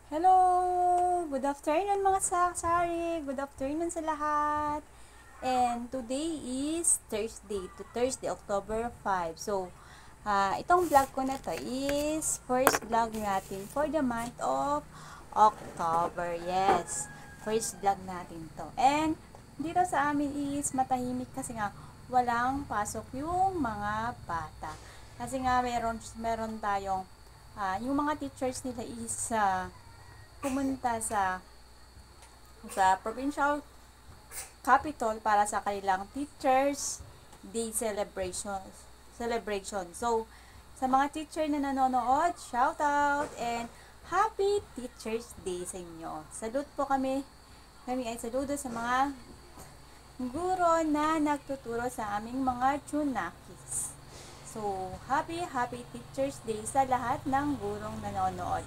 Hello! Good afternoon mga sari. Good afternoon sa lahat. And today is Thursday, October 5. So, itong vlog ko na to is first vlog natin for the month of October. Yes, first vlog natin to. And dito sa amin is matahimik kasi nga walang pasok yung mga bata. Kasi nga meron tayong yung mga teachers nila is pumunta sa provincial capital para sa kanilang Teachers Day celebration. So, sa mga teacher na nanonood, shout out and Happy Teachers Day sa inyo. Salute po kami. Kami ay saludo sa mga guro na nagtuturo sa aming mga Chunakis. So, happy Teachers Day sa lahat ng gurong nanonood.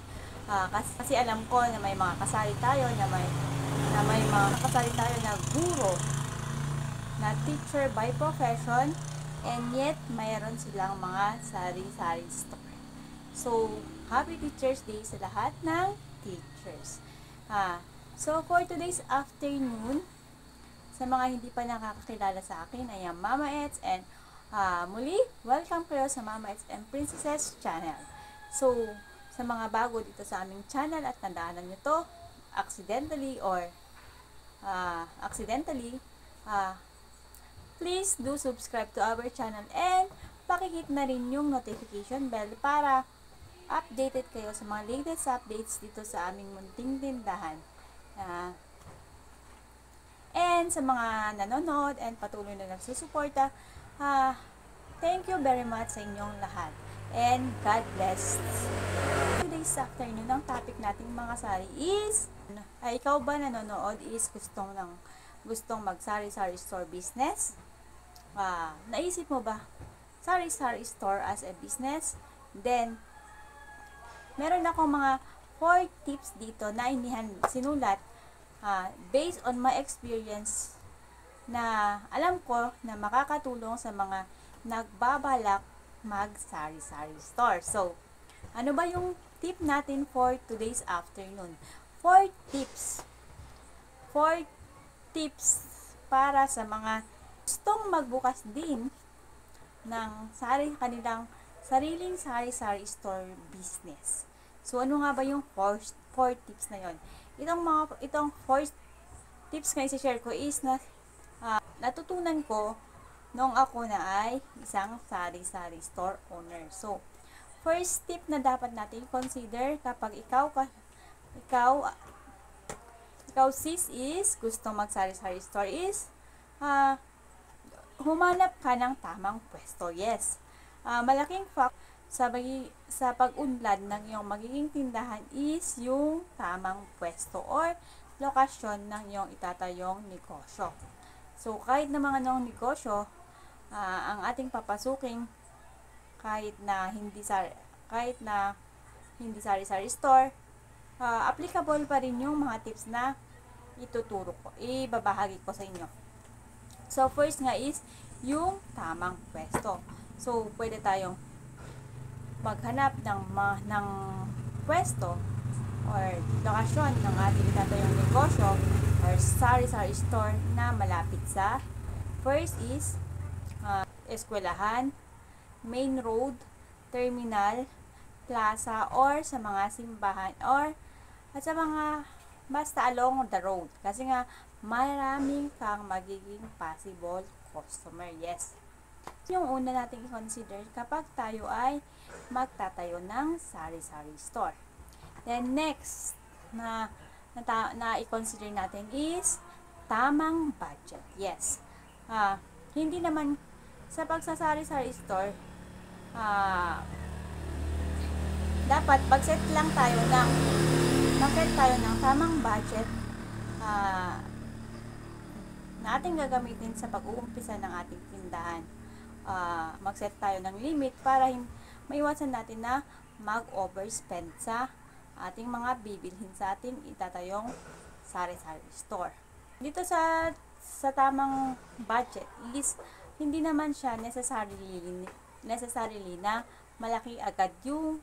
Kasi alam ko na may mga kasali tayo na may mga kasali tayo na guro na teacher by profession and yet mayroon silang mga sari-sari store. So, happy Teachers Day sa lahat ng teachers. So, for today's afternoon, sa mga hindi pa nakakakilala sa akin, I am Mama Eds and muli, welcome kayo sa Mama Eds and Princesses channel. So, sa mga bago dito sa aming channel at nadaanan nyo to accidentally, please do subscribe to our channel and pakihit na rin yung notification bell para updated kayo sa mga latest updates dito sa aming munting tindahan. And sa mga nanonood and patuloy na nagsusuporta, thank you very much sa inyong lahat. And God bless. Today's afternoon, ang topic nating mga sari is, ikaw ba nanonood is gustong mag-sari-sari store business? Naisip mo ba sari-sari store as a business? Then, meron akong mga 4 tips dito na sinulat based on my experience na alam ko na makakatulong sa mga nagbabalak mag-sari-sari store. So, ano ba yung tip natin for today's afternoon? 4 tips. 4 tips para sa mga gustong magbukas din ng kanilang sariling sari-sari store business. So, ano nga ba yung 4 tips na yon? Itong 4 tips na i-share ko is natutunan ko nung ako na ay isang sari-sari store owner. So, first tip na dapat natin consider kapag ikaw sis is gusto mag-sari-sari store is humanap ka ng tamang pwesto. Yes. Malaking fact sa pag-unlad ng iyong magiging tindahan is yung tamang pwesto or lokasyon ng iyong itatayong negosyo. So, kahit na mga negosyo, ang ating papasuking kahit na hindi sari-sari store, applicable pa rin yung mga tips na ibabahagi ko sa inyo. So, first nga is yung tamang pwesto. So, pwede tayong maghanap ng pwesto or lokasyon ng ating itatayong negosyo or sari-sari store na malapit sa first is eskwelahan, main road, terminal, plaza, or sa mga simbahan, at sa mga basta along the road. Kasi nga, maraming kang magiging possible customer. Yes. Yung una nating i-consider kapag tayo ay magtatayo ng sari-sari store. Then next na i-consider natin is tamang budget. Yes. Hindi naman sa pagsasari-sari store, dapat mag-set tayo ng tamang budget na ating gagamitin sa pag-uumpisa ng ating tindahan. Mag-set tayo ng limit para maiwasan natin na mag-overspend sa ating mga bibilhin sa ating itatayong sari-sari store. Dito sa tamang budget is hindi naman siya necessarily na malaki agad yung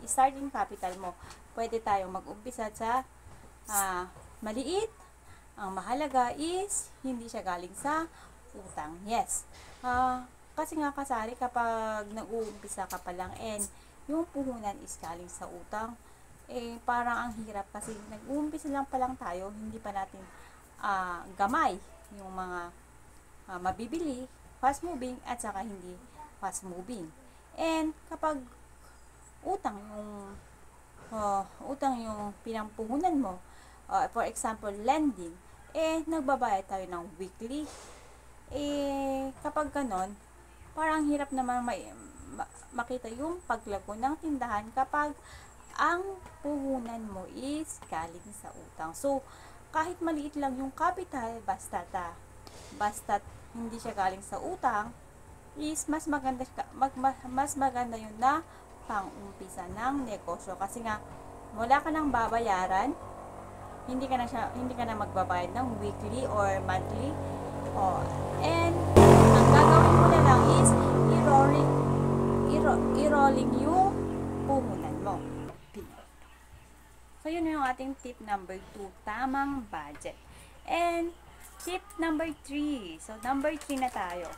starting capital mo. Pwede tayong mag-umpisa sa maliit. Ang mahalaga is hindi siya galing sa utang. Yes. Kasi nga kasari kapag nag-uumpisa ka pa lang and yung puhunan is galing sa utang, parang ang hirap kasi nag-uumpisa lang pa lang tayo, hindi pa natin gamay yung mga mabibili, fast moving at saka hindi fast moving. And kapag utang yung pinampuhunan mo, for example lending, nagbabayad tayo ng weekly, kapag ganon, parang hirap naman makita yung paglago ng tindahan kapag ang puhunan mo is galing sa utang. So, kahit maliit lang yung capital, basta hindi siya galing sa utang, is mas maganda yun na pang-umpisa ng negosyo. Kasi nga, wala ka nang babayaran, hindi ka na magbabayad ng weekly or monthly. And ang gagawin mo na lang is i-rolling yung puhunan mo. So, yun yung ating tip number 2, tamang budget. And tip number 3. So, number 3 na tayo.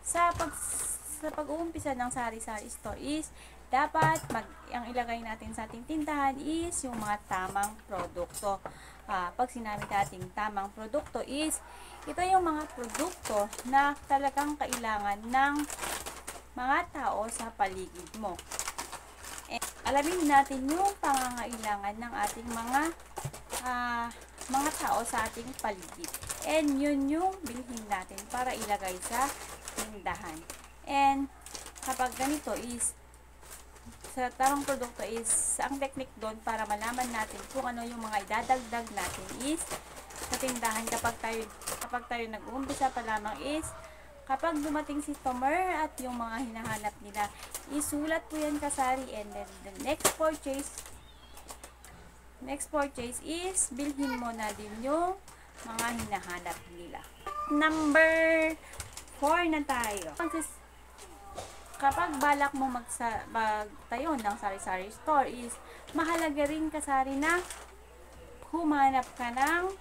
Sa pag-uumpisa ng sari-sari store is dapat ang ilagay natin sa ating tindahan is yung mga tamang produkto. Pag sinabi natin tamang produkto is ito yung mga produkto na talagang kailangan ng mga tao sa paligid mo. Alamin natin yung pangangailangan ng ating mga tao sa ating paligid. And yun yung bilhin natin para ilagay sa tindahan. And kapag ganito is, sa tamang produkto is, ang technique doon para malaman natin kung ano yung mga idadagdag natin is, sa tindahan kapag tayo nag-uumpisa pa lamang is, kapag dumating si customer at yung mga hinahanap nila, isulat po yan kasari, and then the next purchase is bilhin mo na din yung mga hinahanap nila. Number 4 na tayo. Kapag balak mo magtayo ng sari-sari store is mahalaga rin kasari na humanap ka ng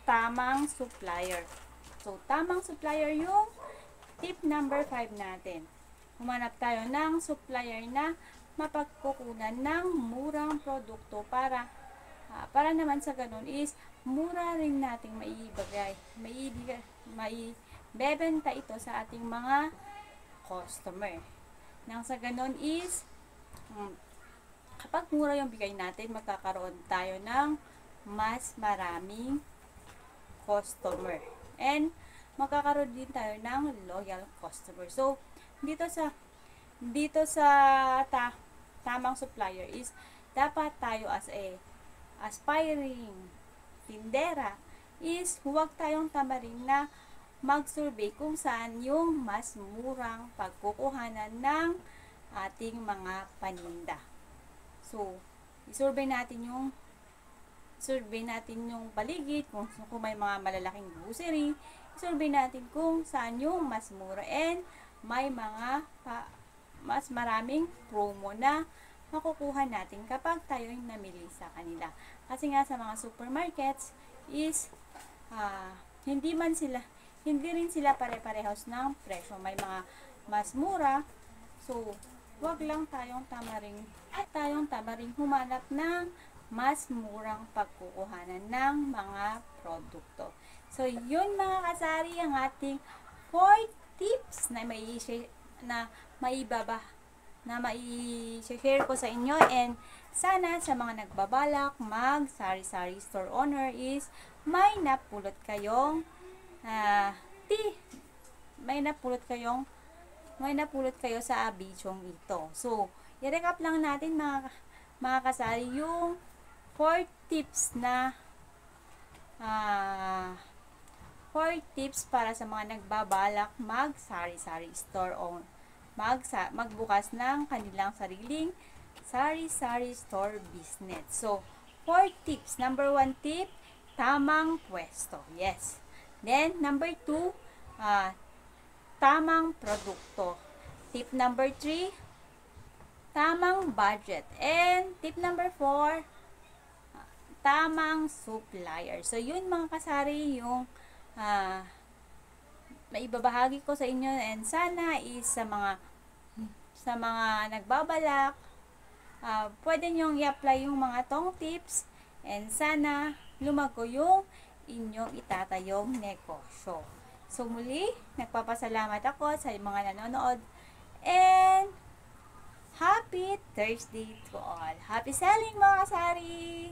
tamang supplier. So, tamang supplier yung tip number 5 natin. Humanap tayo ng supplier na mapagkukunan ng murang produkto para naman sa ganun is mura rin nating maibebenta ito sa ating mga customer. Nang sa ganun is kapag mura yung bigay natin, magkakaroon tayo ng mas maraming customer. And magkakaroon din tayo ng loyal customer. So, dito sa tamang supplier is dapat tayo as a aspiring tindera is huwag tayong tamarin na mag-survey kung saan yung mas murang pagkukuhanan ng ating mga paninda. So, i-survey natin yung paligid, kung may mga malalaking grocery, i-survey natin kung saan yung mas mura and may mga mas maraming promo na makukuha natin kapag tayo yung namili sa kanila. Kasi nga sa mga supermarkets is hindi rin sila pare-parehas ng presyo. May mga mas mura. So, wag lang tayong tamaring humanap ng mas murang pagkukuhanan ng mga produkto. So, yun mga kasari ang ating 4 tips na mai-share ko sa inyo, and sana sa mga nagbabalak mag sari-sari store owner is may napulot kayong kayo sa bidyong ito. So, i-recap lang natin mga kasari yung 4 tips para sa mga nagbabalak mag sari-sari store o magbukas ng kanilang sariling sari-sari store business. So, 4 tips. Number 1 tip, tamang pwesto. Yes. Then, number 2, tamang produkto. Tip number 3, tamang budget. And tip number 4, tamang supplier. So, yun mga kasari yung maibabahagi ko sa inyo, and sana is sa mga nagbabalak, pwede nyong i-apply yung mga tong tips, and sana lumago yung inyong itatayong negosyo. So muli, nagpapasalamat ako sa mga nanonood, and happy Thursday to all. Happy selling mga kasari!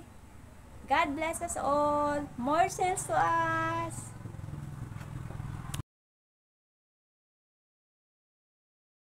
God bless us all! More sales to us!